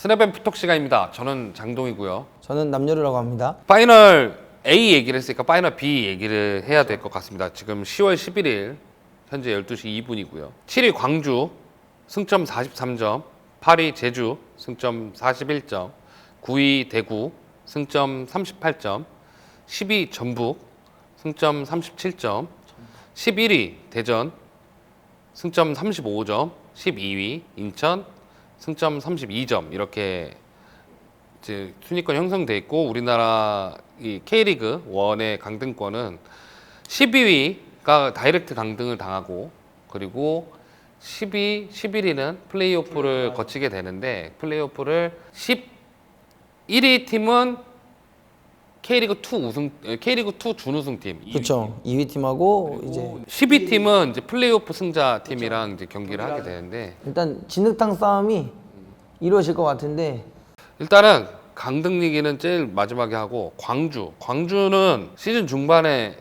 스냅앤 푸톡 시간입니다. 저는 장동이고요. 저는 남녀르라고 합니다. 파이널 A 얘기를 했으니까 파이널 B 얘기를 해야 될 것 같습니다. 지금 10월 11일 현재 12시 2분이고요. 7위 광주 승점 43점, 8위 제주 승점 41점, 9위 대구 승점 38점, 10위 전북 승점 37점, 11위 대전 승점 35점, 12위 인천 승점 32점 이렇게 이제 순위권 형성돼 있고 우리나라 이 K리그 1의 강등권은 12위가 다이렉트 강등을 당하고 그리고 11위는 플레이오프를 거치게 되는데 플레이오프를 11위 팀은 K리그 2 준우승 팀. 그렇죠. 2위 팀하고 이제 10위 팀은 이제 플레이오프 승자 팀이랑 이제 경기를 하게 되는데 일단 진흙탕 싸움이 이루어질 것 같은데 일단은 강등 얘기는 제일 마지막에 하고 광주는 시즌 중반에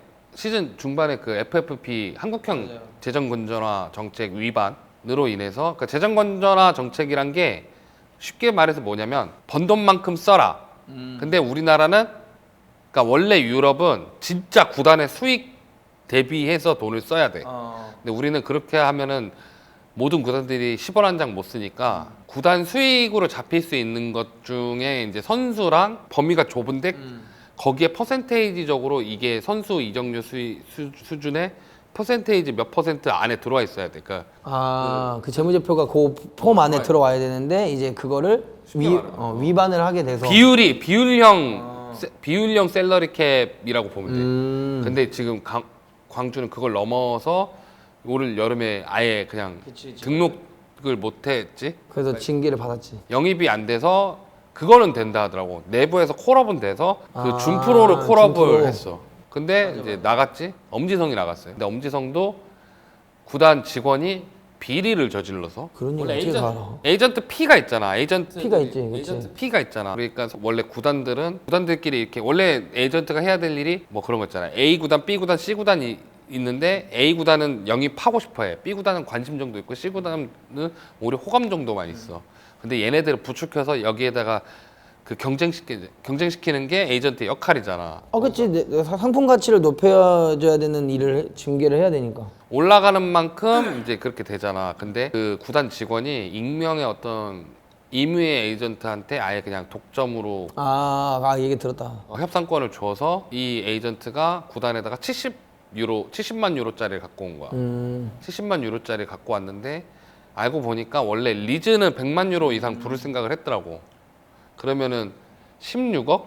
그 FFP 한국형 재정 건전화 정책 위반으로 인해서 그 재정 건전화 정책이란 게 쉽게 말해서 뭐냐면 번 돈만큼 써라. 근데 우리나라는 그러니까 원래 유럽은 진짜 구단의 수익 대비해서 돈을 써야 돼. 근데 우리는 그렇게 하면은 모든 구단들이 10원 한 장 못 쓰니까 구단 수익으로 잡힐 수 있는 것 중에 이제 선수랑 범위가 좁은데 거기에 퍼센테이지적으로 이게 선수 이적료 수준의 퍼센테이지 몇 퍼센트 안에 들어와 있어야 돼. 그러니까 그 재무제표가 그 폼 안에 들어와야 되는데 이제 그거를 위반을 하게 돼서 비율형 셀러리 캡이라고 보면 돼. 근데 지금 광주는 그걸 넘어서 올 여름에 아예 그냥 등록을 못 했지. 그래서 징계를 받았지. 영입이 안 돼서 그거는 된다 하더라고. 내부에서 콜업은 돼서 그 준프로를 콜업을 준프로. 했어. 근데 이제 나갔지. 엄지성이 나갔어요. 근데 엄지성도 구단 직원이 비리를 저질러서 그런 얘기 어떻게 다 알아? 에이전트 P가 있잖아. 에이전트 P가 있지, 그치. P가 있잖아. 그러니까 원래 구단들끼리 이렇게 원래 에이전트가 해야 될 일이 뭐 그런 거 있잖아. A 구단, B 구단, C 구단이 있는데 A 구단은 영입하고 싶어해. B 구단은 관심 정도 있고 C 구단은 오히려 호감 정도만 있어. 근데 얘네들을 부축해서 여기에다가 그 경쟁시키는 게 에이전트의 역할이잖아. 그치. 상품 가치를 높여줘야 되는 일을 징계를 해야 되니까. 올라가는 만큼 이제 그렇게 되잖아. 근데 그 구단 직원이 익명의 어떤 임의의 에이전트한테 아예 그냥 독점으로 얘기 들었다. 협상권을 줘서 이 에이전트가 구단에다가 70만 유로짜리를 갖고 온 거야. 70만 유로짜리 갖고 왔는데 알고 보니까 원래 리즈는 100만 유로 이상 부를 생각을 했더라고. 그러면은 16억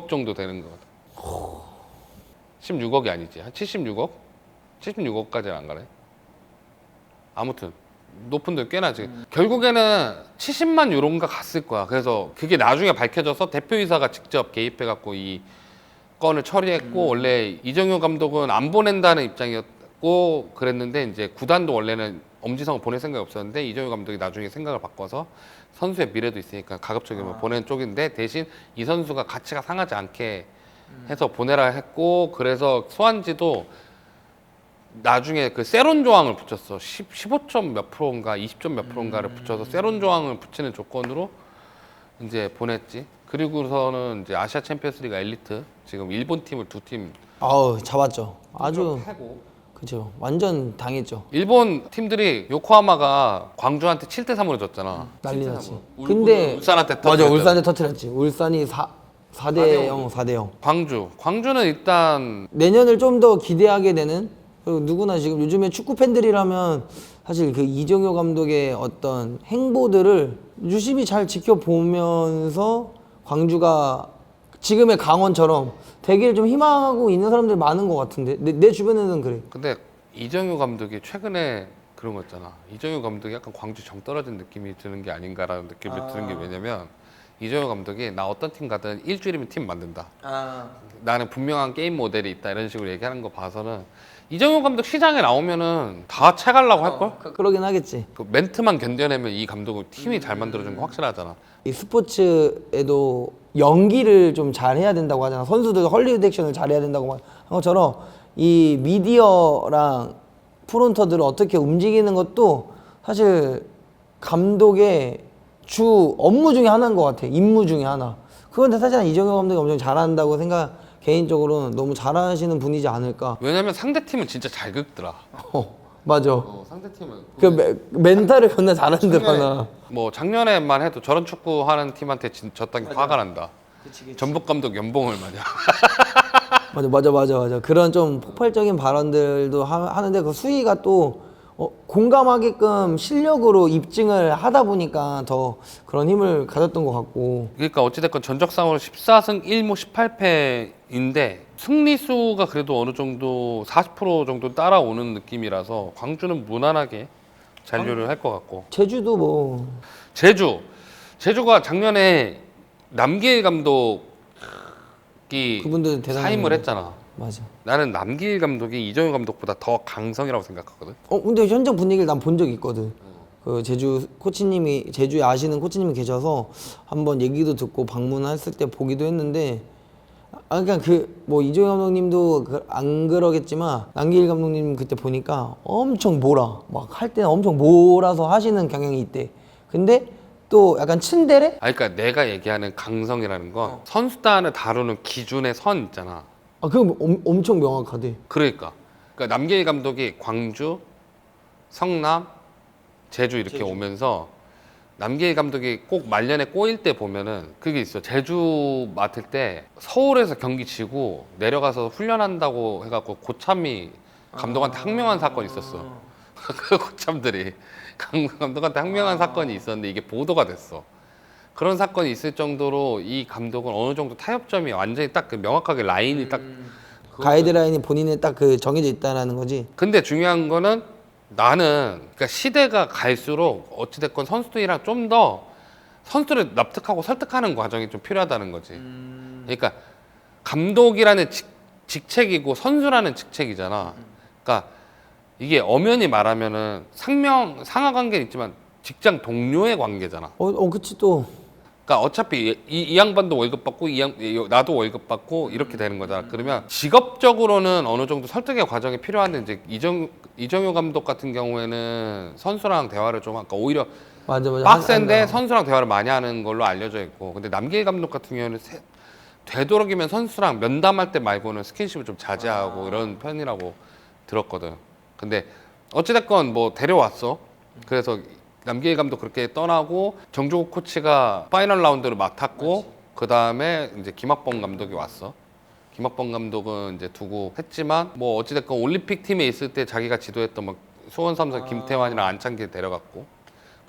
정도 되는 거 같아. 16억이 아니지. 한 76억? 76억까지는 안 가네. 아무튼 높은 데 꽤나 지금 결국에는 70만 유로인가 갔을 거야. 그래서 그게 나중에 밝혀져서 대표이사가 직접 개입해갖고 이 건을 처리했고 원래 이정효 감독은 안 보낸다는 입장이었고 그랬는데 이제 구단도 원래는 엄지성을 보낼 생각이 없었는데 이정효 감독이 나중에 생각을 바꿔서 선수의 미래도 있으니까 가급적이면 보내는 쪽인데 대신 이 선수가 가치가 상하지 않게 해서 보내라 했고 그래서 소환지도 나중에 그 세론 조항을 붙였어. 15점 몇 프로인가 20점 몇 프로인가를 붙여서 세론 조항을 붙이는 조건으로 이제 보냈지. 그리고서는 이제 아시아 챔피언스리그 엘리트 지금 일본 팀을 두 팀 잡았죠. 아주 하고 그죠. 완전 당했죠. 일본 팀들이 요코하마가 광주한테 7대 3으로 졌잖아. 난리 났지. 근데 울산한테 터뜨렸잖아. 울산에 터뜨렸지. 울산이 4대 0, 4대 0. 광주는 일단 내년을 좀 더 기대하게 되는 그리고 누구나 지금 요즘에 축구 팬들이라면 사실 그 이정효 감독의 어떤 행보들을 유심히 잘 지켜보면서 광주가 지금의 강원처럼 되기를 좀 희망하고 있는 사람들이 많은 것 같은데 내 주변에는 그래. 근데 이정효 감독이 최근에 그런 거 있잖아. 이정효 감독이 약간 광주 정 떨어진 느낌이 드는 게 아닌가라는 느낌이 드는 게 왜냐면 이정효 감독이 나 어떤 팀 가든 일주일이면 팀 만든다. 나는 분명한 게임 모델이 있다 이런 식으로 얘기하는 거 봐서는 이정효 감독 시장에 나오면은 다 채가려고 할걸? 그러긴 하겠지. 그 멘트만 견뎌내면 이 감독은 팀이 잘 만들어준 거 확실하잖아. 이 스포츠에도 연기를 좀 잘해야 된다고 하잖아. 선수들 헐리우드 액션을 잘해야 된다고 한 것처럼 이 미디어랑 프론터들을 어떻게 움직이는 것도 사실 감독의 주 업무 중에 하나인 것 같아. 임무 중에 하나. 그런데 사실 이정효 감독이 엄청 잘한다고 생각. 개인적으로는 너무 잘하시는 분이지 않을까. 왜냐면 상대 팀은 진짜 잘 긁더라. 맞아. 상대 팀은 멘탈을 존나 잘하더라나. 뭐 작년에만 해도 저런 축구 하는 팀한테 졌다는 게 화가 난다. 전북 감독 연봉을 맞아. 그런 좀 폭발적인 발언들도 하는데 그 수위가 또 공감하게끔 실력으로 입증을 하다 보니까 더 그런 힘을 가졌던 것 같고. 그러니까 어찌됐건 전적 상으로 14승 1무 18패인데 승리수가 그래도 어느 정도 40% 정도 따라오는 느낌이라서 광주는 무난하게 잔류를 할 것 같고. 제주도 뭐 제주가 작년에 남길 감독이 그분들 대단한 사임을 했잖아. 맞아. 나는 남길 감독이 이정효 감독보다 더 강성이라고 생각하거든. 근데 현장 분위기를 난 본 적이 있거든. 그 제주 코치님이 제주에 아시는 코치님이 계셔서 한번 얘기도 듣고 방문했을 때 보기도 했는데, 그러니까 뭐 이정효 감독님도 안 그러겠지만 남길 감독님 그때 보니까 엄청 막 할 때는 엄청 몰아서 하시는 경향이 있대. 근데 또 약간 츤데레? 그러니까 내가 얘기하는 강성이라는 건 선수단을 다루는 기준의 선 있잖아. 그럼 엄청 명확하대. 그러니까 남길 감독이 광주, 성남, 제주 이렇게 오면서 남길 감독이 꼭 말년에 꼬일 때 보면은 그게 있어. 제주 맡을 때 서울에서 경기 지고 내려가서 훈련한다고 해갖고 고참이 감독한테 항명한 사건이 있었어. 그 고참들이 감독한테 항명한 사건이 있었는데 이게 보도가 됐어. 그런 사건이 있을 정도로 이 감독은 어느 정도 타협점이 완전히 딱 그 명확하게 라인이 딱 가이드라인이 본인에 딱 정해져 있다라는 거지. 근데 중요한 거는 나는 그러니까 시대가 갈수록 어찌됐건 선수들이랑 좀 더 선수들을 납득하고 설득하는 과정이 좀 필요하다는 거지. 그러니까 감독이라는 직책이고 선수라는 직책이잖아. 그러니까 이게 엄연히 말하면은 상하 관계는 있지만 직장 동료의 관계잖아. 그치 또. 그러니까 어차피 이 양반도 월급 받고 나도 월급 받고 이렇게 되는 거잖아. 그러면 직업적으로는 어느 정도 설득의 과정이 필요한데 이제 이정효 감독 같은 경우에는 선수랑 대화를 좀 아까 오히려 맞아. 빡센데 선수랑 대화를 많이 하는 걸로 알려져 있고, 근데 남길 감독 같은 경우에는 되도록이면 선수랑 면담할 때 말고는 스킨십을 좀 자제하고 이런 편이라고 들었거든. 근데 어찌됐건 뭐 데려왔어. 그래서 남길 감독 그렇게 떠나고 정조국 코치가 파이널 라운드를 맡았고, 그 다음에 이제 김학범 감독이 왔어. 김학범 감독은 이제 두고 했지만 뭐 어찌됐건 올림픽 팀에 있을 때 자기가 지도했던 막 수원 삼성 김태환이랑 안창기 데려갔고,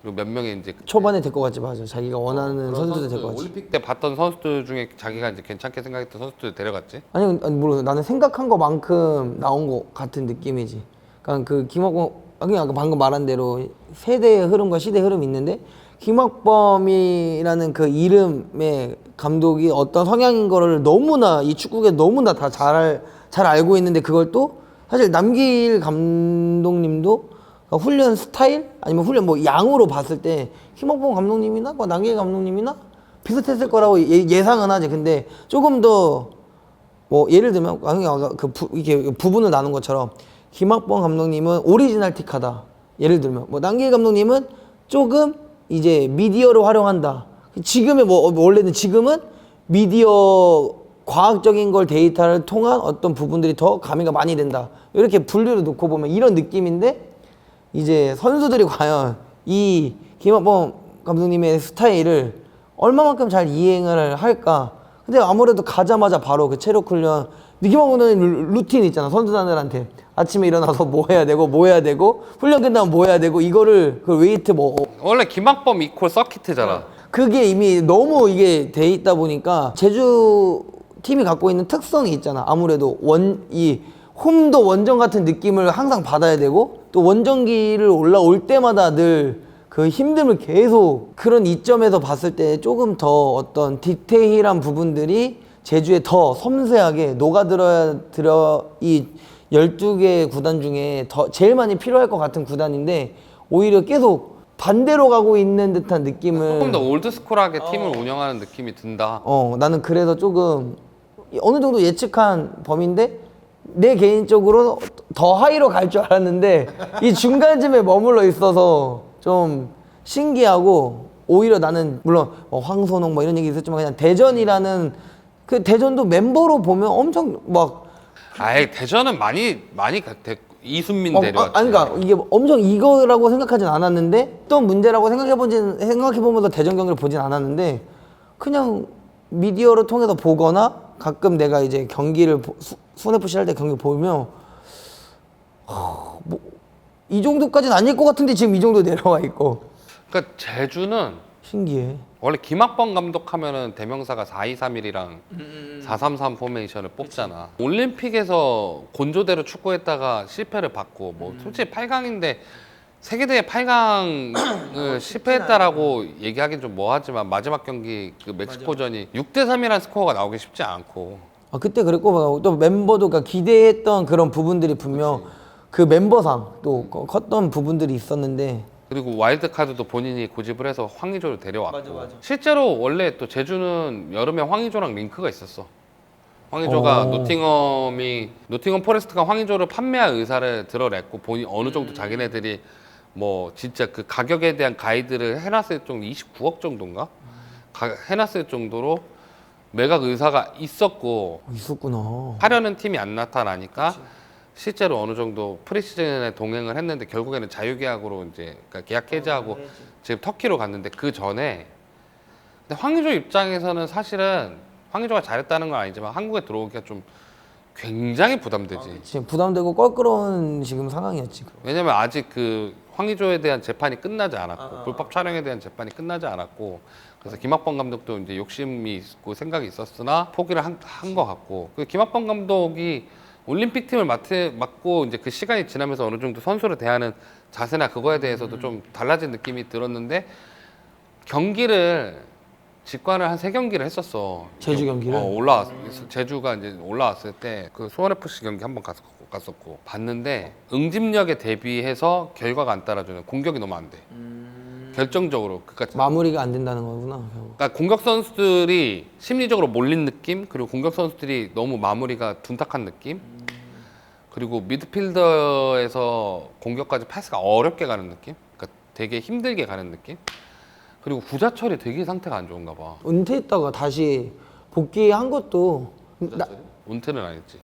그리고 몇 명의 이제 초반에 될 것 같지. 맞아. 자기가 원하는 선수들 될 것 같지. 올림픽 때 봤던 선수들 중에 자기가 이제 괜찮게 생각했던 선수들 데려갔지. 아니 모르겠어. 나는 생각한 것만큼 나온 것 같은 느낌이지. 그러니까 그 김학범, 아까 방금 말한 대로 세대의 흐름과 시대의 흐름이 있는데, 김학범이라는 그 이름의 감독이 어떤 성향인 거를 너무나 이 축구계 너무나 다 잘 알고 있는데, 그걸 또 사실 남길 감독님도 훈련 스타일 아니면 훈련 뭐 양으로 봤을 때 김학범 감독님이나 뭐 남길 감독님이나 비슷했을 거라고 예상은 하지. 근데 조금 더 뭐 예를 들면 아까 이렇게 부분을 나눈 것처럼 김학범 감독님은 오리지널 틱하다. 예를 들면 뭐 남길 감독님은 조금 이제 미디어를 활용한다. 지금의 뭐 원래는 지금은 미디어 과학적인 걸 데이터를 통한 어떤 부분들이 더 가미가 많이 된다. 이렇게 분류를 놓고 보면 이런 느낌인데, 이제 선수들이 과연 이 김학범 감독님의 스타일을 얼마만큼 잘 이행을 할까. 근데 아무래도 가자마자 바로 그 체력 훈련, 김학범 감독님 루틴 있잖아. 선수단들한테 아침에 일어나서 뭐 해야 되고 훈련 끝나면 뭐 해야 되고, 이거를 그 웨이트 뭐 원래 김학범 이퀄 서키트잖아. 그게 이미 너무 이게 돼 있다 보니까 제주 팀이 갖고 있는 특성이 있잖아. 아무래도 이 홈도 원정 같은 느낌을 항상 받아야 되고, 또 원정기를 올라올 때마다 늘 그 힘듦을 계속, 그런 이점에서 봤을 때 조금 더 어떤 디테일한 부분들이 제주에 더 섬세하게 이 12개 구단 중에 제일 많이 필요할 것 같은 구단인데, 오히려 계속 반대로 가고 있는 듯한 느낌을, 조금 더 올드스쿨하게 팀을 운영하는 느낌이 든다. 나는 그래서 조금 어느 정도 예측한 범위인데, 내 개인적으로 더 하이로 갈 줄 알았는데 이 중간쯤에 머물러 있어서 좀 신기하고 오히려 나는 물론 뭐 황선홍 뭐 이런 얘기 있었지만 그냥 대전이라는 그 대전도 멤버로 보면 엄청 막 아예 대전은 많이 이순민 데려왔지. 아니 그러니까 이게 엄청 이거라고 생각하진 않았는데 또 문제라고 생각해보면서 대전 경기를 보진 않았는데 그냥 미디어를 통해서 보거나 가끔 내가 이제 경기를 손FC 할 때 경기 보면 뭐 이 정도까지는 아닐 것 같은데 지금 이 정도 내려와 있고 그러니까 제주는 신기해. 원래 김학범 감독 하면은 대명사가 4-2-3-1이랑 4-3-3 포메이션을 뽑잖아. 올림픽에서 곤조대로 축구했다가 실패를 받고 뭐 솔직히 8강인데 세계대회 8강을 실패했다라고 얘기하긴 좀 뭐하지만 마지막 경기 그 멕시코전이 6대3이라는 스코어가 나오기 쉽지 않고. 아 그때 그랬고 또 멤버도 그러니까 기대했던 그런 부분들이 분명 그 멤버상 또 컸던 부분들이 있었는데 그리고 와일드카드도 본인이 고집을 해서 황의조를 데려왔고. 맞아. 실제로 원래 또 제주는 여름에 황의조랑 링크가 있었어. 황의조가 노팅엄 포레스트가 황의조를 판매할 의사를 드러냈고 본인 어느 정도 자기네들이 뭐 진짜 그 가격에 대한 가이드를 해놨을 정도 29억 정도인가? 해놨을 정도로 매각 의사가 있었고 있었구나. 하려는 팀이 안 나타나니까 실제로 어느 정도 프리시즌에 동행을 했는데 결국에는 자유계약으로 이제 그러니까 계약 해지하고 지금 터키로 갔는데 그 전에 근데 황의조 입장에서는 사실은 황의조가 잘했다는 건 아니지만 한국에 들어오기가 좀 굉장히 부담되지. 지금 부담되고 껄끄러운 지금 상황이었지. 왜냐면 아직 그 황의조에 대한 재판이 끝나지 않았고 불법 촬영에 대한 재판이 끝나지 않았고 그래서 김학범 감독도 이제 욕심이 있고 생각이 있었으나 포기를 한 것 같고 그 김학범 감독이 올림픽 팀을 맡고 이제 그 시간이 지나면서 어느 정도 선수를 대하는 자세나 그거에 대해서도 좀 달라진 느낌이 들었는데 경기를 직관을 한 3경기를 했었어. 제주 경기를? 제주가 이제 올라왔을 때 그 수원FC 경기 한번 갔었고 봤는데 응집력에 대비해서 결과가 안 따라주는 공격이 너무 안 돼. 결정적으로 그러니까 마무리가 안 된다는 거구나. 결국. 그러니까 공격 선수들이 심리적으로 몰린 느낌 그리고 공격 선수들이 너무 마무리가 둔탁한 느낌 그리고 미드필더에서 공격까지 패스가 어렵게 가는 느낌 그러니까 되게 힘들게 가는 느낌 그리고 구자철이 되게 상태가 안 좋은가 봐. 은퇴했다가 다시 복귀한 것도 은퇴는 아니지.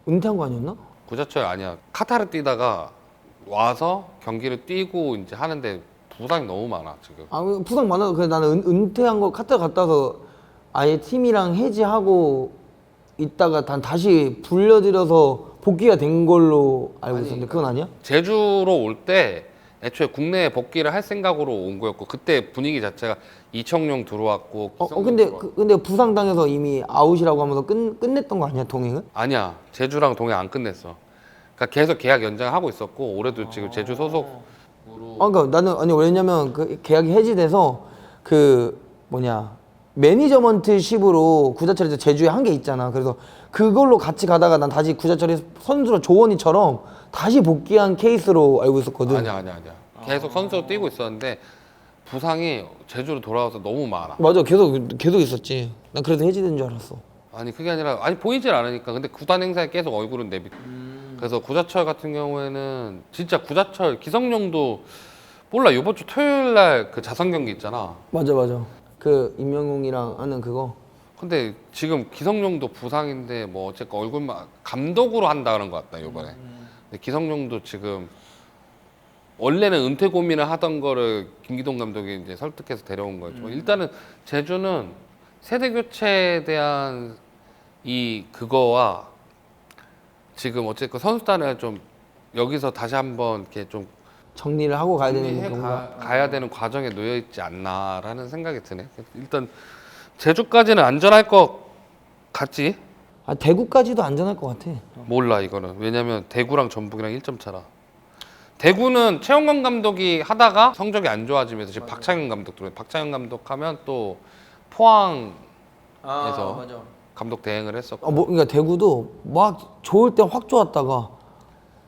은퇴한 거 아니었나? 구자철 아니야. 카타르 뛰다가 와서 경기를 뛰고 이제 하는데 부상이 너무 많아 지금. 아 부상 많아도 그래 나는 은퇴한 거 카타르 갔다 와서 아예 팀이랑 해지하고 있다가 다시 불려들여서 복귀가 된 걸로 알고 있었는데 그건 아니야? 제주로 올 때 애초에 국내에 복귀를 할 생각으로 온 거였고 그때 분위기 자체가 이청용 들어왔고 근데 부상 당해서 이미 아웃이라고 하면서 끝냈던 거 아니야 동행은? 아니야 제주랑 동행 안 끝냈어. 그러니까 계속 계약 연장하고 있었고 올해도 지금 제주 소속으로. 그러니까 나는 아니 왜냐면 그 계약이 해지돼서 그 뭐냐 매니저먼트십으로 구자철에서 제주에 한 게 있잖아. 그래서 그걸로 같이 가다가 난 다시 구자철이 선수로 조원이처럼 다시 복귀한 케이스로 알고 있었거든. 아니야. 계속 선수로 뛰고 있었는데 부상이 제주로 돌아와서 너무 많아. 맞아, 계속 있었지. 난 그래도 해지된 줄 알았어. 아니 그게 아니라 보이질 않으니까 근데 구단 행사에 계속 얼굴은 내비. 그래서 구자철 같은 경우에는 진짜 구자철 기성용도 몰라 이번 주 토요일 날 그 자선 경기 있잖아. 맞아. 그 임영웅이랑 하는 그거. 근데 지금 기성용도 부상인데 뭐 어쨌건 얼굴만 감독으로 한다는 것 같다 이번에. 근데 기성용도 지금 원래는 은퇴 고민을 하던 거를 김기동 감독이 이제 설득해서 데려온 거죠. 일단은 제주는 세대 교체에 대한 그거와 지금 어쨌든 선수단을 좀 여기서 다시 한번 이렇게 좀 정리를 하고 가야 되는 경우가 가야 되는 과정에 놓여 있지 않나라는 생각이 드네. 일단 제주까지는 안전할 것 같지? 대구까지도 안전할 것 같아. 몰라 이거는. 왜냐면 대구랑 전북이랑 1점 차라. 대구는 최영건 감독이 하다가 성적이 안 좋아지면서 지금 박창현 감독 들어요. 박창현 감독 하면 또 포항에서 감독 대행을 했었고. 그러니까 대구도 막 좋을 때 확 좋았다가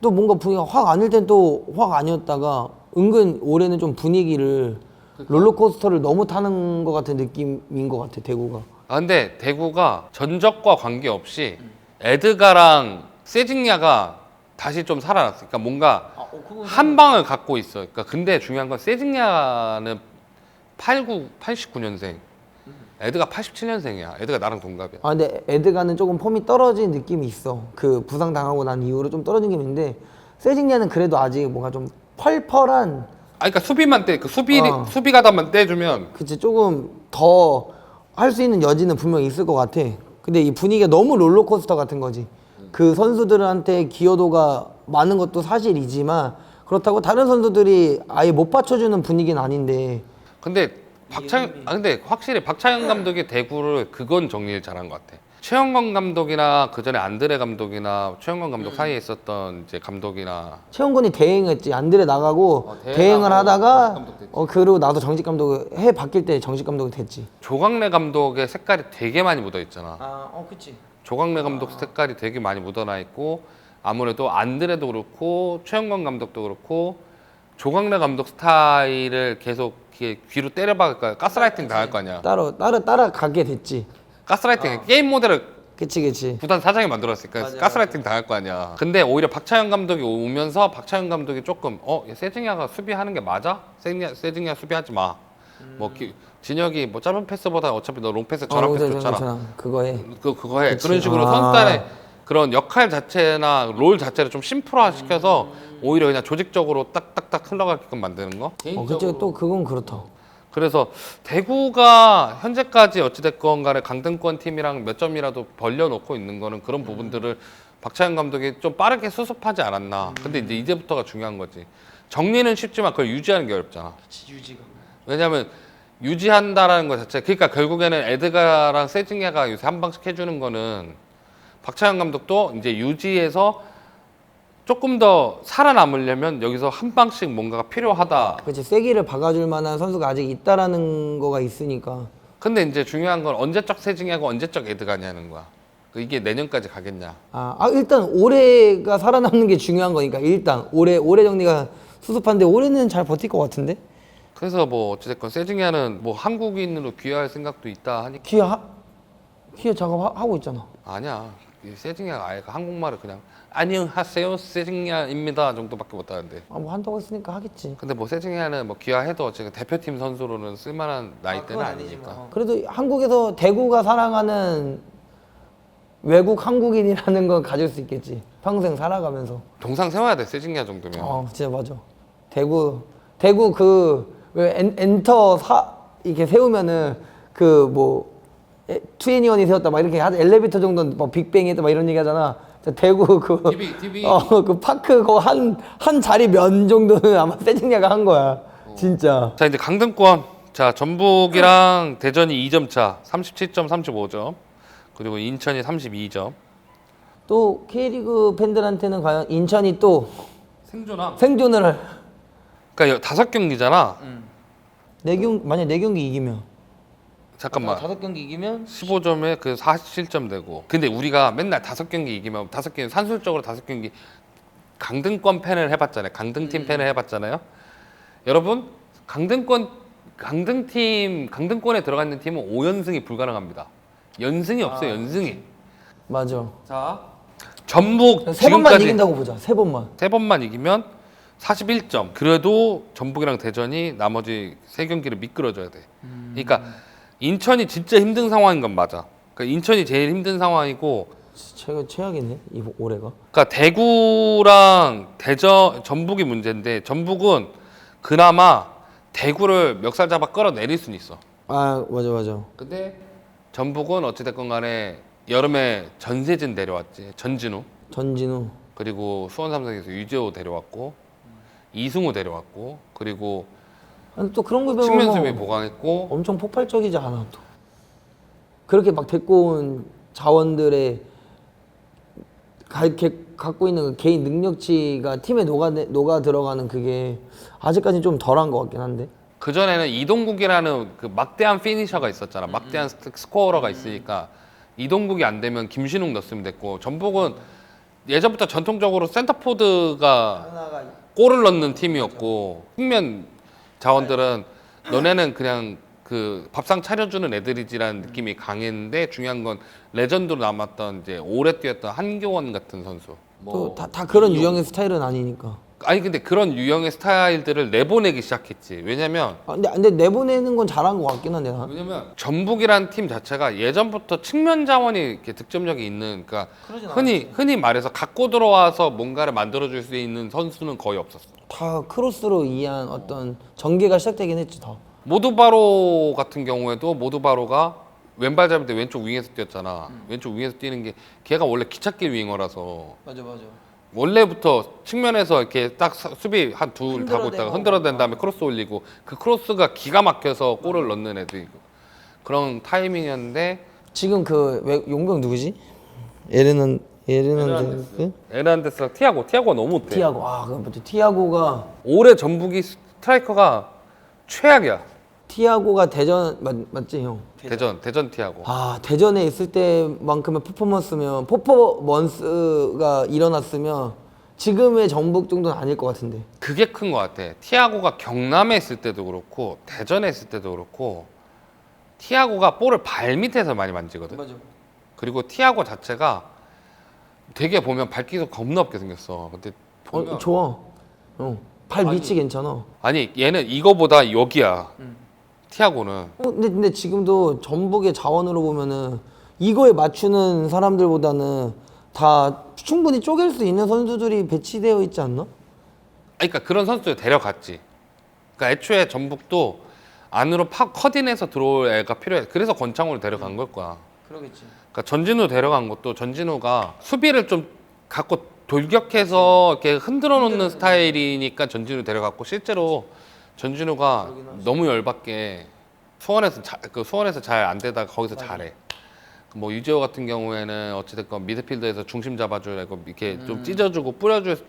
또 뭔가 분위기가 확 아닐 땐 또 확 아니었다가 은근 올해는 좀 분위기를 롤러코스터를 너무 타는 것 같은 느낌인 것 같아 대구가. 근데 대구가 전적과 관계없이 에드가랑 세징야가 다시 좀 살아났어. 그러니까 뭔가 한 방을 갖고 있어. 그러니까 근데 중요한 건 세징야는 89년생. 에드가 87년생이야. 에드가 나랑 동갑이야. 아 근데 에드가는 조금 폼이 떨어진 느낌이 있어. 그 부상 당하고 난 이후로 좀 떨어진 게 있는데 세징야는 그래도 아직 뭔가 좀 펄펄한. 그러니까 수비만 떼, 수비 어. 수비 가담만 떼주면. 그치 조금 더 할 수 있는 여지는 분명히 있을 것 같아. 근데 이 분위기가 너무 롤러코스터 같은 거지. 그 선수들한테 기여도가 많은 것도 사실이지만 그렇다고 다른 선수들이 아예 못 받쳐주는 분위기는 아닌데. 근데 근데 확실히 박찬영 감독이 대구를 그건 정리를 잘한 것 같아. 최영건 감독이나 그 전에 안드레 감독이나 최영건 감독 사이에 있었던 이제 감독이나 최영건이 대행했지. 안드레 나가고 대행하고 대행을 하다가 정식 감독 됐지. 그리고 나도 정식 감독 해 바뀔 때 정식 감독이 됐지. 조광래 감독의 색깔이 되게 많이 묻어 있잖아. 그치. 조광래 감독 색깔이 되게 많이 묻어나 있고 아무래도 안드레도 그렇고 최영건 감독도 그렇고 조광래 감독 스타일을 계속 이렇게 귀로 때려박을까 가스라이팅 당할 거 아니야. 따라가게 됐지. 가스라이팅 게임 모델을 그치. 구단 사장이 만들었으니까 가스라이팅 당할 거 아니야. 근데 오히려 박찬영 감독이 오면서 박찬영 감독이 조금 세징야가 수비하는 게 맞아? 세징야 수비하지 마. 뭐 진혁이 뭐 짧은 패스보다 어차피 너 롱패스 전환 패스 좋잖아. 그거 해. 그거 해. 그치. 그런 식으로 선수단의 그런 역할 자체나 롤 자체를 좀 심플화 시켜서 오히려 그냥 조직적으로 딱딱딱 흘러가게끔 만드는 거. 그치 또 그건 그렇다. 그래서 대구가 현재까지 어찌됐건 간에 강등권 팀이랑 몇 점이라도 벌려놓고 있는 거는 그런 부분들을 박찬영 감독이 좀 빠르게 수습하지 않았나. 근데 이제부터가 중요한 거지. 정리는 쉽지만 그걸 유지하는 게 어렵잖아. 그치 유지가. 왜냐면 유지한다라는 것 자체, 그러니까 결국에는 에드가랑 세징야가 요새 한 방씩 해주는 거는 박찬영 감독도 이제 유지해서 조금 더 살아남으려면 여기서 한 방씩 뭔가가 필요하다. 그치 세기를 박아줄 만한 선수가 아직 있다라는 거가 있으니까. 근데 이제 중요한 건 언제적 세징야고 언제적 에드가냐는 거야. 이게 내년까지 가겠냐. 일단 올해가 살아남는 게 중요한 거니까 일단 올해 정리가 수습한데 올해는 잘 버틸 것 같은데. 그래서 뭐 어찌됐건 세징야는 뭐 한국인으로 귀화할 생각도 있다 하니까. 기아 작업하고 있잖아. 아니야. 이 세징야가 아예 한국말을 그냥 안녕하세요 세징야입니다 정도밖에 못하는데. 뭐 한다고 했으니까 하겠지. 근데 뭐 세징야는 뭐 귀화해도 지금 대표팀 선수로는 쓸만한 나이대는 아니니까. 그래도 한국에서 대구가 사랑하는 외국 한국인이라는 건 가질 수 있겠지. 평생 살아가면서. 동상 세워야 돼 세징야 정도면. 진짜 맞아. 대구 왜 엔터 이렇게 세우면은 투애니원이 세웠다 막 이렇게 엘리베이터 정도는 뭐 빅뱅이 했다 막 이런 얘기 하잖아. 대구 TV. 그 파크 한 자리 면 정도는 아마 세징야가 한 거야. 진짜. 자 이제 강등권. 자 전북이랑 대전이 2점 차 37점 35점 그리고 인천이 32점. 또 K리그 팬들한테는 과연 인천이 또 생존함. 생존을 그러니까 5경기잖아. 만약 4경기 이기면 잠깐만. 5경기 이기면 15점에 그 47점 되고. 근데 우리가 맨날 5경기 이기면 5경기 산술적으로 5경기 강등권 팬을 해봤잖아요. 강등팀 팬을 해봤잖아요. 여러분 강등권에 들어가 있는 팀은 5연승이 불가능합니다. 연승이 없어요. 연승이. 맞아. 자 전북 3번만 지금까지 이긴다고 보자. 3번만. 3번만 이기면 41점. 그래도 전북이랑 대전이 나머지 3경기를 미끄러져야 돼. 그러니까 인천이 진짜 힘든 상황인 건 맞아. 그러니까 인천이 제일 힘든 상황이고. 최악이네 올해가. 그러니까 대구랑 전북이 문제인데 전북은 그나마 대구를 멱살 잡아 끌어내릴 수는 있어. 맞아. 근데 전북은 어찌됐건 간에 여름에 전세진 데려왔지. 전진우. 그리고 수원 삼성에서 유재호 데려왔고 이승우 데려왔고 그리고 또 그런 거 측면 보면 수비 보강했고 엄청 폭발적이지 않아 또. 그렇게 막 데리고 온 자원들의 갖고 있는 그 개인 능력치가 팀에 녹아 들어가는 그게 아직까지 좀 덜한 것 같긴 한데. 그 전에는 이동국이라는 그 막대한 피니셔가 있었잖아. 막대한 스코어러가 있으니까 이동국이 안 되면 김신욱 넣었으면 됐고 전북은 예전부터 전통적으로 센터포드가 골을 넣는 팀이었고 측면 자원들은 너네는 그냥 그 밥상 차려주는 애들이지라는 느낌이 강했는데 중요한 건 레전드로 남았던 이제 오래 뛰었던 한교원 같은 선수. 또 다 그런 유형의 스타일은 아니니까. 아니 근데 그런 유형의 스타일들을 내보내기 시작했지. 왜냐면 근데 내보내는 건 잘한 것 같긴 한데 나. 왜냐면 전북이란 팀 자체가 예전부터 측면 자원이 이렇게 득점력이 있는, 그러니까 흔히 말해서 갖고 들어와서 뭔가를 만들어줄 수 있는 선수는 거의 없었어. 다 크로스로 이해한 어떤 전개가 시작되긴 했지 다. 모두바로 같은 경우에도 모두바로가 왼발 잡을 때 왼쪽 윙에서 뛰었잖아. 왼쪽 윙에서 뛰는 게 걔가 원래 기찻길 윙어라서 맞아. 원래부터 측면에서 이렇게 딱 수비 한 둘 다 흔들어대고. 있다가 흔들어댄 다음에 크로스 올리고 그 크로스가 기가 막혀서 골을 넣는 애들이고 그런 타이밍이었는데 지금 그 용병 누구지? 에르난데스? 에르난데스랑 티아고가 너무 못해. 티아고. 그럼 맞죠. 티아고가 올해 전북이 스트라이커가 최악이야. 티아고가 대전 맞지 형? 대전 티아고. 대전에 있을 때만큼의 퍼포먼스가 일어났으면 지금의 전북 정도는 아닐 것 같은데. 그게 큰 것 같아. 티아고가 경남에 있을 때도 그렇고 대전에 있을 때도 그렇고 티아고가 볼을 발 밑에서 많이 만지거든. 맞아. 그리고 티아고 자체가 되게 보면 발기도 겁나 없게 생겼어. 근데 보면 좋아. 발 밑이 괜찮아. 아니 얘는 이거보다 여기야. 티아고는. 근데 지금도 전북의 자원으로 보면은 이거에 맞추는 사람들보다는 다 충분히 쪼갤 수 있는 선수들이 배치되어 있지 않나? 그러니까 그런 선수들 데려갔지. 그러니까 애초에 전북도 안으로 커딘해서 들어올 애가 필요해. 그래서 권창호를 데려간 걸 거야. 그러겠지. 그러니까 전진우 데려간 것도 전진우가 수비를 좀 갖고 돌격해서 이렇게 흔들어 놓는 스타일이니까 전진우 데려갔고 실제로 전진우가 너무 열받게 수원에서 잘 안 되다가 거기서 잘해. 뭐 유재호 같은 경우에는 어찌됐건 미드필더에서 중심 잡아주고 이렇게 좀 찢어주고 뿌려줄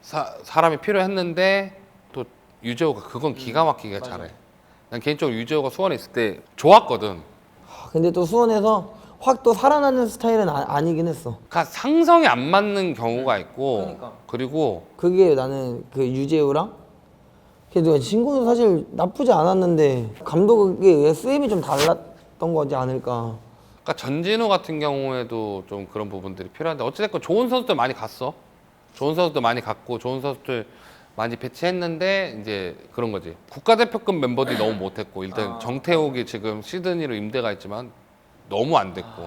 사람이 필요했는데 또 유재호가 그건 기가 막히게 잘해. 난 개인적으로 유재호가 수원에 있을 때 좋았거든. 근데 또 수원에서 확 또 살아나는 스타일은 아니긴 했어. 그러니까 상성이 안 맞는 경우가 있고 그러니까. 그리고 그게 나는 그 유재우랑 걔도 친구는 사실 나쁘지 않았는데 감독의 SM이 좀 달랐던 거지 않을까. 그러니까 전진우 같은 경우에도 좀 그런 부분들이 필요한데 어찌됐건 좋은 선수들 많이 갔어. 좋은 선수들 많이 갔고 좋은 선수들 많이 배치했는데 이제 그런 거지. 국가대표급 멤버들이 너무 못했고 일단 정태욱이 지금 시드니로 임대가 있지만 너무 안 됐고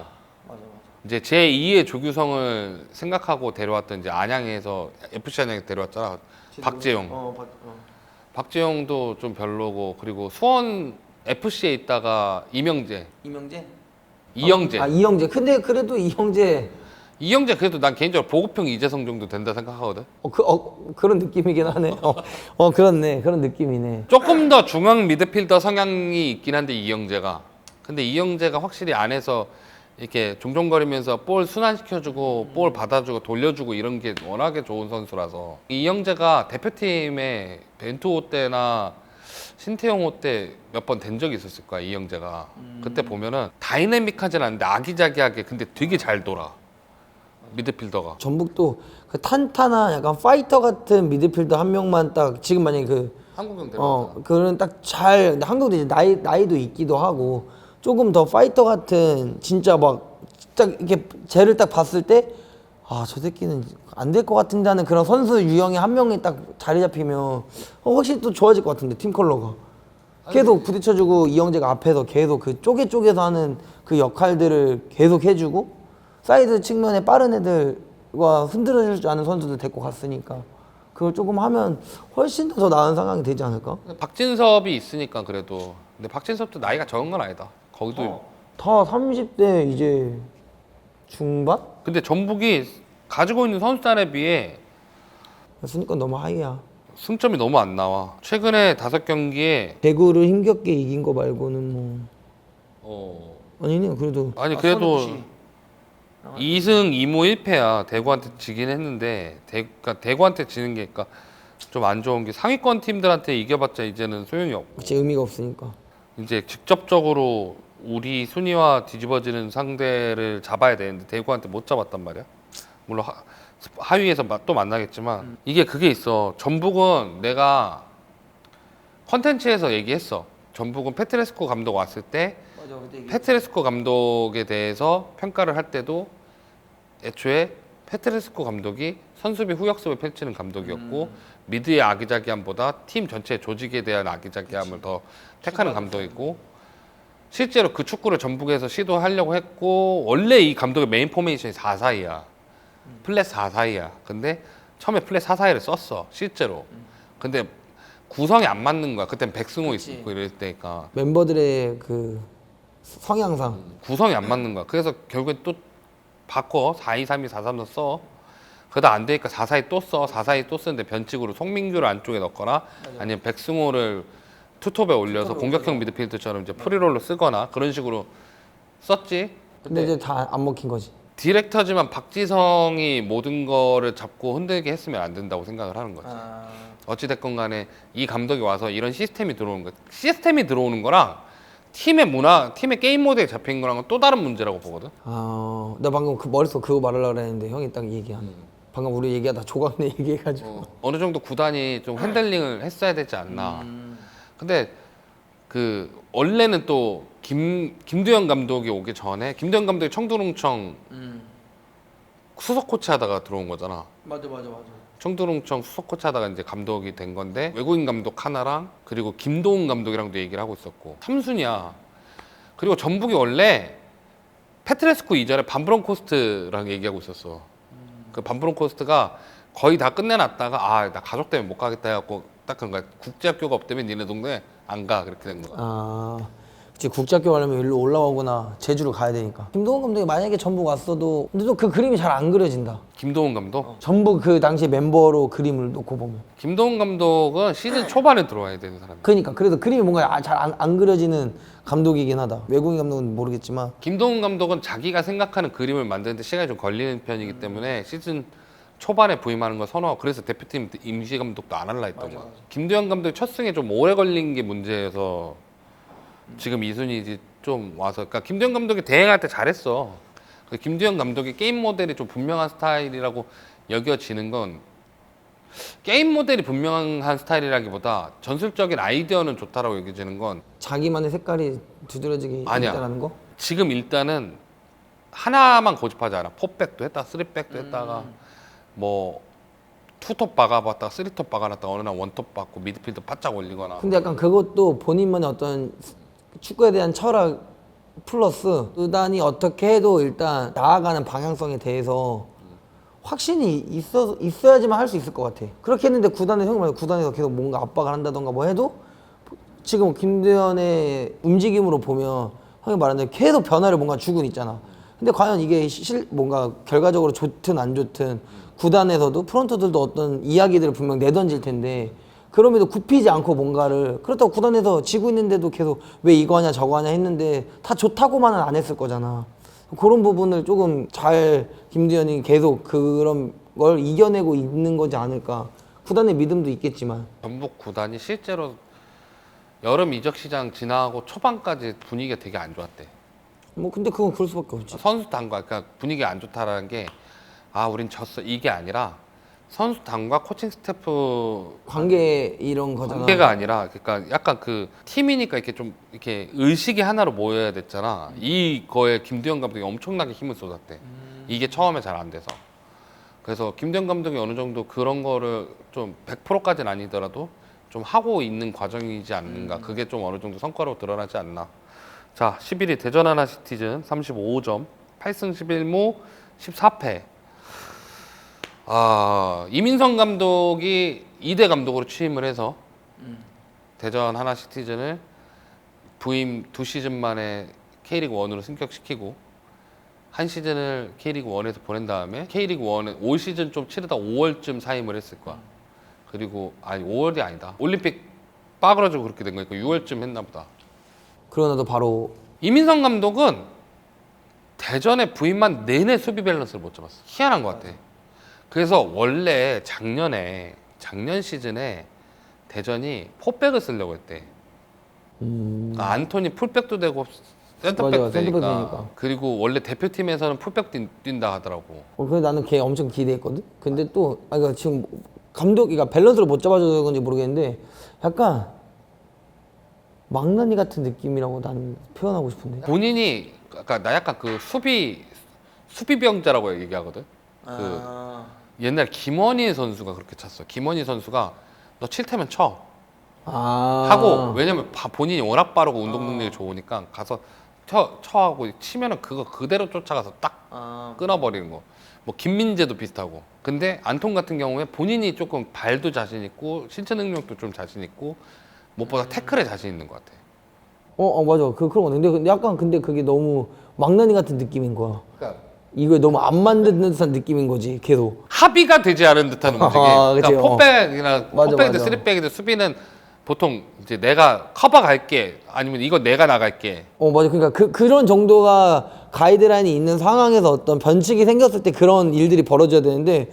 맞아. 이제 제2의 조규성을 생각하고 데려왔던 이제 안양에서 FC 안양에 데려왔잖아. 박재용. 박재용도 좀 별로고 그리고 수원 FC에 있다가 이영재. 이영재. 근데 그래도 이영재 그래도 난 개인적으로 보급형 이재성 정도 된다 생각하거든. 그런 느낌이긴 하네. 그렇네. 그런 느낌이네. 조금 더 중앙 미드필더 성향이 있긴 한데 이영재가. 근데 이영재가 확실히 안에서 이렇게 종종거리면서 볼 순환시켜주고 볼 받아주고 돌려주고 이런 게 워낙에 좋은 선수라서 이영재가 대표팀에 벤투호 때나 신태용호 때 몇 번 된 적이 있었을 거야. 이영재가 그때 보면은 다이내믹하진 않은데 아기자기하게 근데 되게 잘 돌아 미드필더가. 전북도 그 탄탄한 약간 파이터 같은 미드필더 한 명만 딱 지금 만약에 한국형 데려왔잖아. 그런 딱 잘 한국도 이제 나이도 있기도 하고 조금 더 파이터 같은 진짜 막 딱 이렇게 쟤를 딱 봤을 때 저 새끼는 안 될 것 같은데 하는 그런 선수 유형의 한 명이 딱 자리 잡히면 확실히 또 좋아질 것 같은데 팀 컬러가 계속 부딪혀주고 이영재가 앞에서 계속 그 쪼개서 하는 그 역할들을 계속 해주고 사이드 측면에 빠른 애들과 흔들어줄 줄 아는 선수들 데리고 갔으니까 그걸 조금 하면 훨씬 더 나은 상황이 되지 않을까? 박진섭이 있으니까 그래도. 근데 박진섭도 나이가 적은 건 아니다. 거기도. 다 30대 이제 중반? 근데 전북이 가지고 있는 선수단에 비해 그러니까 너무 하이야. 승점이 너무 안 나와. 최근에 5경기에 대구를 힘겹게 이긴 거 말고는 뭐 아니네 그래도 그래도 2승 2무 1패야. 대구한테 지긴 했는데 그러니까 대구한테 지는 게 그러니까 좀 안 좋은 게 상위권 팀들한테 이겨봤자 이제는 소용이 없고 그치 의미가 없으니까. 이제 직접적으로 우리 순위와 뒤집어지는 상대를 잡아야 되는데 대구한테 못 잡았단 말이야. 물론 하위에서 또 만나겠지만 이게 그게 있어. 전북은 내가 컨텐츠에서 얘기했어. 전북은 페트레스코 감독 왔을 때 페트레스코 감독에 대해서 평가를 할 때도 애초에 페트레스코 감독이 선수비 후역습을 펼치는 감독이었고 미드의 아기자기함보다 팀 전체 조직에 대한 아기자기함을 더 택하는 감독이고 실제로 그 축구를 전북에서 시도하려고 했고 원래 이 감독의 메인 포메이션이 4-4-2야. 플랫 4-4-2야. 근데 처음에 플랫 4-4-2를 썼어. 실제로. 근데 구성이 안 맞는 거야. 그땐 백승호 있고 이럴 때니까. 멤버들의 그 성향상 구성이 안 맞는 거야. 그래서 결국에 또 바꿔 4-2-3-2, 4-3-3 써. 그러다 안 되니까 4-4-2 또 써. 4-4-2 또 쓰는데 변칙으로 송민규를 안쪽에 넣거나 아니면 백승호를 투톱에 올려서 공격형 미드필드처럼 이제 프리롤로 쓰거나 그런 식으로 썼지. 근데 이제 다 안 먹힌 거지. 디렉터지만 박지성이 모든 거를 잡고 흔들게 했으면 안 된다고 생각을 하는 거지. 어찌됐건 간에 이 감독이 와서 이런 시스템이 들어오는 거. 시스템이 들어오는 거랑 팀의 문화, 팀의 게임 모델이 잡힌 거랑은 또 다른 문제라고 보거든. 나 방금 그 머릿속 그거 말하려고 했는데 형이 딱 얘기하네. 방금 우리 얘기하다 조각내 얘기해가지고. 어느 정도 구단이 좀 핸들링을 했어야 되지 않나. 근데 그 원래는 또 김두현 감독이 오기 전에 김두현 감독이 청두농청 수석 코치 하다가 들어온 거잖아. 맞아. 청두농청 수석 코치 하다가 이제 감독이 된 건데 외국인 감독 하나랑 그리고 김도훈 감독이랑도 얘기를 하고 있었고 3순위야. 그리고 전북이 원래 페트레스코 이전에 반브론코스트랑 얘기하고 있었어. 그 반브론코스트가 거의 다 끝내놨다가 나 가족 때문에 못 가겠다 해갖고 딱 그런 거야. 국제학교가 없다면 니네 동네 안 가 그렇게 된 거야. 그치 국제학교 가려면 일로 올라오거나 제주로 가야 되니까. 김동훈 감독이 만약에 전북 왔어도 근데 또 그 그림이 잘 안 그려진다. 김도훈 감독? 전북 그 당시 멤버로 그림을 놓고 보면. 김도훈 감독은 시즌 초반에 들어와야 되는 사람이야. 그러니까 그래도 그림이 뭔가 잘 안 그려지는 감독이긴 하다. 외국인 감독은 모르겠지만. 김도훈 감독은 자기가 생각하는 그림을 만드는데 시간이 좀 걸리는 편이기 때문에 시즌 초반에 부임하는 걸 선호하고 그래서 대표팀 임시 감독도 안 할라 했던 거야. 김도현 감독이 첫 승에 좀 오래 걸린 게 문제여서 지금 이순이 좀 와서 그러니까 김도현 감독이 대행할 때 잘했어. 김도현 감독의 게임 모델이 좀 분명한 스타일이라고 여겨지는 건 게임 모델이 분명한 스타일이라기보다 전술적인 아이디어는 좋다라고 여겨지는 건 자기만의 색깔이 두드러지게 아니야. 있다는 거? 지금 일단은 하나만 고집하지 않아. 포백도 했다, 쓰리백도 했다가 뭐 투톱 박아봤다가 쓰리톱 박아놨다가 어느 날 원톱 박고 미드필드 바짝 올리거나. 근데 약간 그것도 본인만의 어떤 축구에 대한 철학 플러스 구단이 어떻게 해도 일단 나아가는 방향성에 대해서 확신이 있어야지만 할 수 있을 것 같아. 그렇게 했는데 구단에서 계속 뭔가 압박을 한다던가 뭐 해도 지금 김대현의 움직임으로 보면 형이 말한 대로 계속 변화를 뭔가 주고는 있잖아. 근데 과연 이게 뭔가 결과적으로 좋든 안 좋든 구단에서도 프런트들도 어떤 이야기들을 분명 내던질 텐데 그럼에도 굽히지 않고 뭔가를 그렇다고 구단에서 지고 있는데도 계속 왜 이거 하냐 저거 하냐 했는데 다 좋다고만은 안 했을 거잖아. 그런 부분을 조금 잘 김두현이 계속 그런 걸 이겨내고 있는 거지 않을까. 구단의 믿음도 있겠지만 전북 구단이 실제로 여름 이적 시장 지나고 초반까지 분위기가 되게 안 좋았대. 뭐 근데 그건 그럴 수밖에 없지. 선수단과 그러니까 분위기가 안 좋다라는 게 우린 졌어 이게 아니라 선수단과 코칭 스태프 관계 이런 거잖아. 관계가 아니라 그러니까 약간 그 팀이니까 이렇게 좀 이렇게 의식이 하나로 모여야 됐잖아. 이거에 김두현 감독이 엄청나게 힘을 쏟았대. 이게 처음에 잘 안 돼서. 그래서 김두현 감독이 어느 정도 그런 거를 좀 100%까지는 아니더라도 좀 하고 있는 과정이지 않는가. 그게 좀 어느 정도 성과로 드러나지 않나. 자, 11위 대전 하나 시티즌 35점, 8승 11무 14패. 이민성 감독이 2대 감독으로 취임을 해서 대전 하나 시티즌을 부임 2시즌 만에 K리그 1으로 승격시키고 한 시즌을 K리그 1에서 보낸 다음에 K리그 1에 올 시즌 좀 치르다 5월쯤 사임을 했을 거야. 그리고 5월이 아니다. 올림픽 빠그러지고 그렇게 된 거니까 6월쯤 했나 보다. 그러고 나도 바로 이민성 감독은 대전에 부임한 내내 수비 밸런스를 못 잡았어. 희한한 것 같아. 그래서 원래 작년 시즌에 대전이 포백을 쓰려고 했대. 그러니까 안토니 풀백도 되고 센터백도 맞아, 센터백 되니까. 되니까. 그리고 원래 대표팀에서는 풀백 뛴다 하더라고. 그래서 나는 걔 엄청 기대했거든. 근데 또 그러니까 지금 감독이가 밸런스를 못 잡아줘서 그런지 모르겠는데 약간 망나니 같은 느낌이라고 난 표현하고 싶은데. 본인이 그러니까 나 약간 그 수비병자라고 얘기하거든. 옛날 김원희 선수가 그렇게 찼어. 김원희 선수가 너 칠 테면 쳐 하고, 왜냐면 본인이 워낙 빠르고 운동 능력이 좋으니까 가서 쳐하고 치면은 그거 그대로 쫓아가서 딱 끊어버리는 거. 뭐 김민재도 비슷하고. 근데 안톤 같은 경우에 본인이 조금 발도 자신 있고 신체 능력도 좀 자신 있고 무엇보다 태클에 자신 있는 것 같아. 맞아. 그런 거 근데 약간 그게 너무 망나니 같은 느낌인 거야. 그러니까 이거 너무 안 만드는 듯한 느낌인 거지, 계속. 합의가 되지 않은 듯한 움직임. 그러니까 그치, 포백이나 맞아, 포백이든 맞아. 쓰리백이든 수비는 보통 이제 내가 커버 갈게 아니면 이거 내가 나갈게. 맞아. 그러니까 그런 정도가 가이드라인이 있는 상황에서 어떤 변칙이 생겼을 때 그런 일들이 벌어져야 되는데,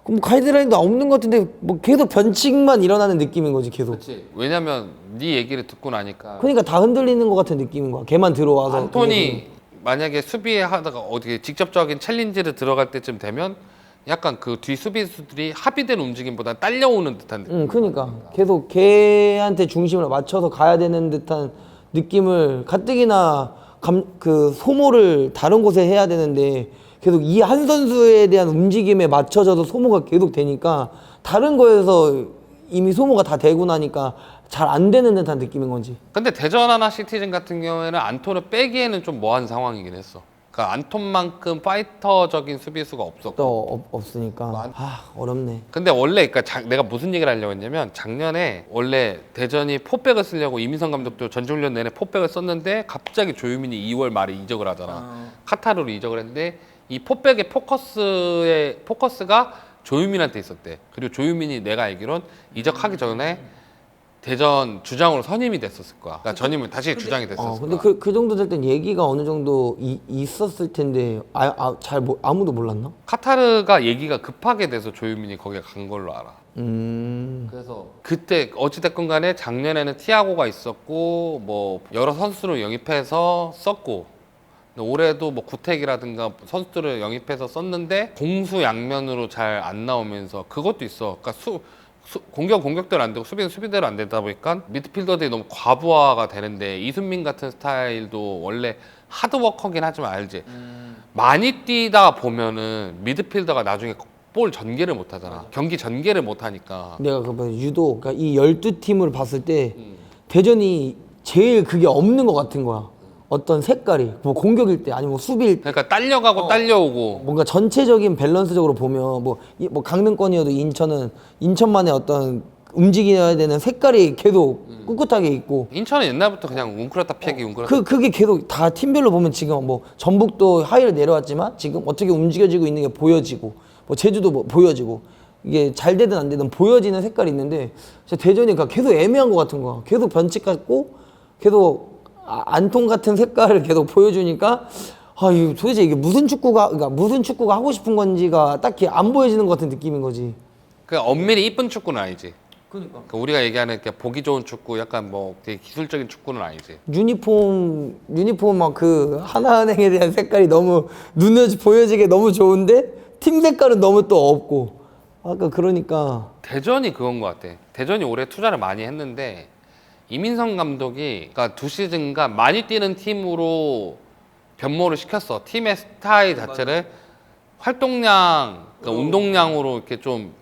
그럼 가이드라인도 없는 것 같은데 뭐 계속 변칙만 일어나는 느낌인 거지, 계속. 그렇지. 왜냐면 네 얘기를 듣고 나니까 그러니까 다 흔들리는 것 같은 느낌인 거야. 걔만 들어와서. 안톤이 만약에 수비하다가 어떻게 직접적인 챌린지를 들어갈 때쯤 되면 약간 그 뒤 수비수들이 합의된 움직임보다 딸려오는 듯한 느낌. 그러니까 계속 걔한테 중심을 맞춰서 가야 되는 듯한 느낌을 가뜩이나 그 소모를 다른 곳에 해야 되는데 계속 이 한 선수에 대한 움직임에 맞춰져서 소모가 계속 되니까 다른 거에서 이미 소모가 다 되고 나니까 잘 안 되는 듯한 느낌인 건지. 근데 대전 하나 시티즌 같은 경우에는 안톤을 빼기에는 좀 뭐한 상황이긴 했어. 그러니까 안톤만큼 파이터적인 수비수가 없었고. 또 없으니까 어렵네. 근데 원래 그러니까 내가 무슨 얘기를 하려고 했냐면 작년에 원래 대전이 포백을 쓰려고 이민성 감독도 전주훈련 내내 포백을 썼는데 갑자기 조유민이 2월 말에 이적을 하잖아. 카타르로 이적을 했는데 이 포백의 포커스가 조유민한테 있었대. 그리고 조유민이 내가 알기론 이적하기 전에 대전 주장으로 선임이 됐었을 거야. 그러니까 전임은 다시 주장이 됐었을 근데 거야. 그 정도 될 땐 얘기가 어느 정도 있었을 텐데 아무도 몰랐나? 카타르가 얘기가 급하게 돼서 조유민이 거기에 간 걸로 알아. 그래서 그때 어찌됐건 간에 작년에는 티아고가 있었고 뭐 여러 선수를 영입해서 썼고, 근데 올해도 뭐 구택이라든가 선수들을 영입해서 썼는데 공수양면으로 잘 안 나오면서 그것도 있어. 그러니까 공격대로 안 되고 수비는 수비대로 안 되다 보니까 미드필더들이 너무 과부하가 되는데, 이순민 같은 스타일도 원래 하드워커긴 하지만 알지. 많이 뛰다 보면은 미드필더가 나중에 볼 전개를 못 하잖아. 경기 전개를 못 하니까. 내가 유독 그러니까 이 12팀을 봤을 때 대전이 제일 그게 없는 것 같은 거야. 어떤 색깔이 뭐 공격일 때 아니면 뭐 수비일 때 그러니까 딸려가고 딸려오고. 뭔가 전체적인 밸런스적으로 보면 뭐 강등권이어도 인천만의 어떤 움직여야 되는 색깔이 계속 꿋꿋하게 있고, 인천은 옛날부터 그냥 웅크렸다 패기 웅크렸다. 그게 계속 다 팀별로 보면 지금 뭐 전북도 하위로 내려왔지만 지금 어떻게 움직여지고 있는 게 보여지고, 뭐 제주도 뭐 보여지고, 이게 잘 되든 안 되든 보여지는 색깔이 있는데 진짜 대전이 계속 애매한 것 같은 거야. 계속 변칙 같고 계속 안톤 같은 색깔을 계속 보여주니까 이거 도대체 이게 무슨 축구가 하고 싶은 건지가 딱히 안 보여지는 것 같은 느낌인 거지. 그 엄밀히 이쁜 축구는 아니지. 그러니까 그러니까 우리가 얘기하는 이렇게 보기 좋은 축구, 약간 뭐 되게 기술적인 축구는 아니지. 유니폼 막 그 하나은행에 대한 색깔이 너무 눈에 보여지게 너무 좋은데 팀 색깔은 너무 또 없고, 아까 그러니까 대전이 그건 것 같아. 대전이 올해 투자를 많이 했는데 이민성 감독이 그러니까 2시즌간 많이 뛰는 팀으로 변모를 시켰어. 팀의 스타일 자체를 활동량, 그러니까 운동량으로 이렇게 좀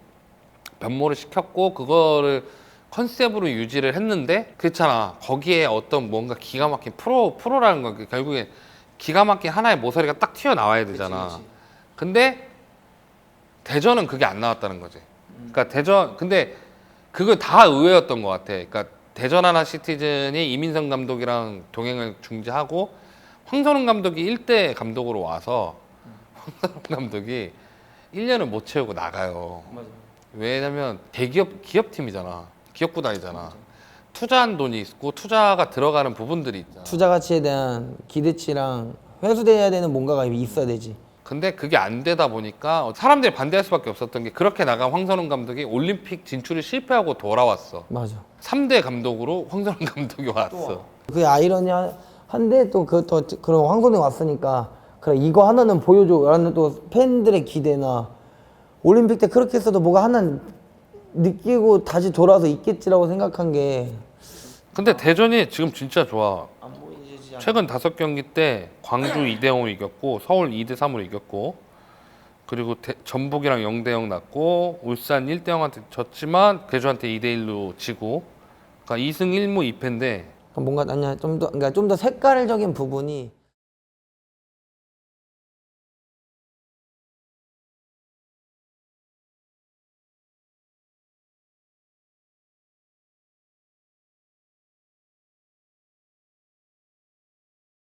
변모를 시켰고, 그거를 컨셉으로 유지를 했는데, 그렇잖아. 거기에 어떤 뭔가 기가 막힌 프로라는 건 결국에 기가 막힌 하나의 모서리가 딱 튀어나와야 되잖아. 그치. 근데 대전은 그게 안 나왔다는 거지. 그러니까 근데 그거 다 의외였던 것 같아. 그러니까 대전 하나 시티즌이 이민성 감독이랑 동행을 중지하고 황선홍 감독이 1대 감독으로 와서 황선홍 감독이 1년을 못 채우고 나가요. 맞아. 왜냐면 기업팀이잖아. 기업구단이잖아. 투자한 돈이 있고 투자가 들어가는 부분들이 있잖아. 투자 가치에 대한 기대치랑 회수돼야 되는 뭔가가 있어야 되지. 근데 그게 안 되다 보니까 사람들이 반대할 수밖에 없었던 게, 그렇게 나간 황선홍 감독이 올림픽 진출을 실패하고 돌아왔어. 맞아. 3대 감독으로 황선홍 감독이 왔어. 그게 아이러니한데 또 그런 황선이 왔으니까 그래 이거 하나는 보여줘라는 또 팬들의 기대나, 올림픽 때 그렇게 했어도 뭐가 하나 느끼고 다시 돌아와서 있겠지라고 생각한 게. 근데 대전이 지금 진짜 좋아. 최근 5경기 때 광주 2대 0으로 이겼고 서울 2대 3으로 이겼고, 그리고 전북이랑 0대0 났고 울산 1대0한테 졌지만 괴주한테 2대1로 지고 그러니까 2승 1무 2패인데 뭔가 아니야 좀 더 그러니까 좀 더 색깔적인 부분이